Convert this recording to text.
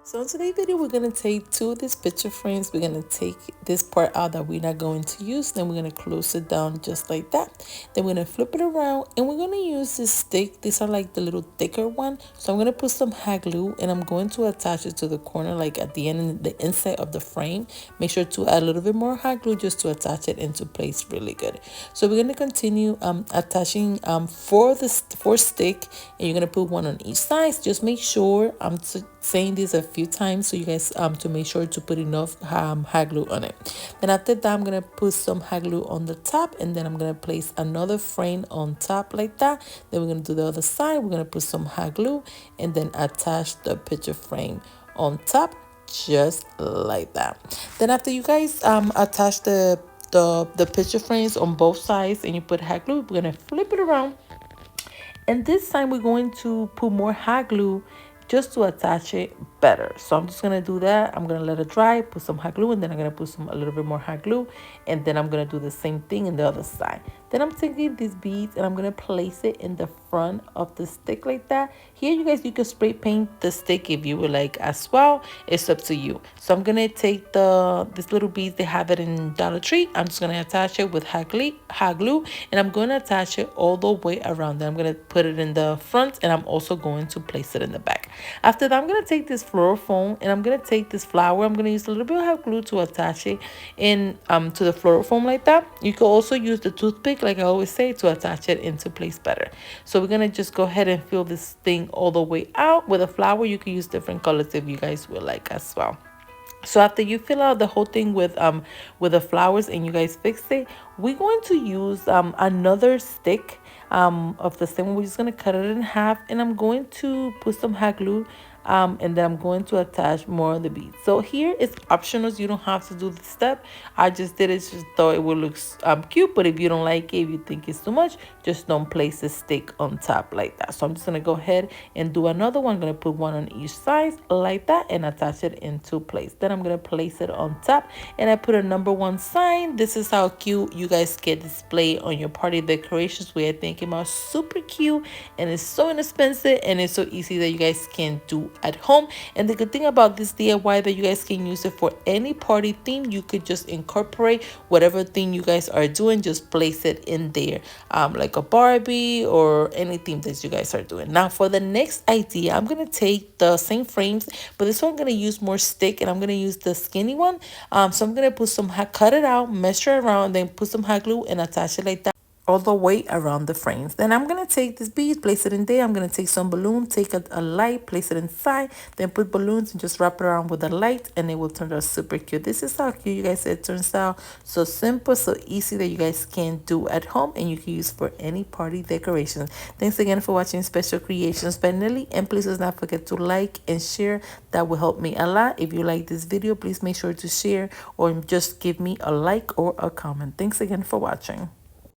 So in today's video, we're going to take two of these picture frames. We're going to take this part out that we're not going to use. Then we're going to close it down just like that. Then we're going to flip it around and we're going to use this stick. These are like the little thicker one. So I'm going to put some hot glue and I'm going to attach it to the corner, like at the end, the inside of the frame. Make sure to add a little bit more hot glue just to attach it into place really good. So we're going to continue attaching four stick, and you're going to put one on each side. Just make sure saying this a few times so you guys to make sure to put enough hot glue on it. Then after that, I'm gonna put some hot glue on the top, and then I'm gonna place another frame on top like that. Then we're gonna do the other side. We're gonna put some hot glue and then attach the picture frame on top just like that. Then after you guys attach the picture frames on both sides and you put hot glue, we're gonna flip it around, and this time we're going to put more hot glue just to attach it better. So I'm just gonna do that. I'm gonna let it dry, put some hot glue, and then I'm gonna put a little bit more hot glue, and then I'm gonna do the same thing in the other side. Then I'm taking these beads and I'm gonna place it in the front of the stick like that. Here, you guys, you can spray paint the stick if you would like as well. It's up to you. So I'm gonna take this little beads. They have it in Dollar Tree. I'm just gonna attach it with hot glue, and I'm gonna attach it all the way around. Then I'm gonna put it in the front, and I'm also going to place it in the back. After that, I'm gonna take this floral foam and I'm gonna take this flower. I'm gonna use a little bit of hot glue to attach it in to the floral foam like that. You can also use the toothpick, like I always say, to attach it into place better. So we're gonna just go ahead and fill this thing all the way out. With a flower, you can use different colors if you guys would like as well. So after you fill out the whole thing with the flowers and you guys fix it, we're going to use another stick of the same. We're just gonna cut it in half, and I'm going to put some hot glue, and then I'm going to attach more of the beads. So here it's optional. You don't have to do the step. I just did it, just thought it would look cute. But if you don't like it, if you think it's too much, just don't place a stick on top like that. So I'm just gonna go ahead and do another one. I'm gonna put one on each side like that and attach it into place. Then I'm gonna place it on top, and I put a #1 sign. This is how cute you guys can display on your party decorations. We I think it out super cute, and it's so inexpensive, and it's so easy that you guys can do at home. And the good thing about this DIY, that you guys can use it for any party theme. You could just incorporate whatever thing you guys are doing, just place it in there, like a Barbie or anything that you guys are doing. Now for the next idea, I'm gonna take the same frames, but this one I'm gonna use more stick, and I'm gonna use the skinny one. So I'm gonna put some cut it out, measure around, then put some hot glue and attach it like that all the way around the frames. Then I'm gonna take this bead, place it in there. I'm gonna take some balloon, take a light, place it inside, then put balloons and just wrap it around with a light, and it will turn out super cute. This is how cute you guys said it turns out. So simple, so easy that you guys can do at home, and you can use for any party decorations. Thanks again for watching Special Creations by Nelly, and please do not forget to like and share. That will help me a lot. If you like this video, please make sure to share or just give me a like or a comment. Thanks again for watching.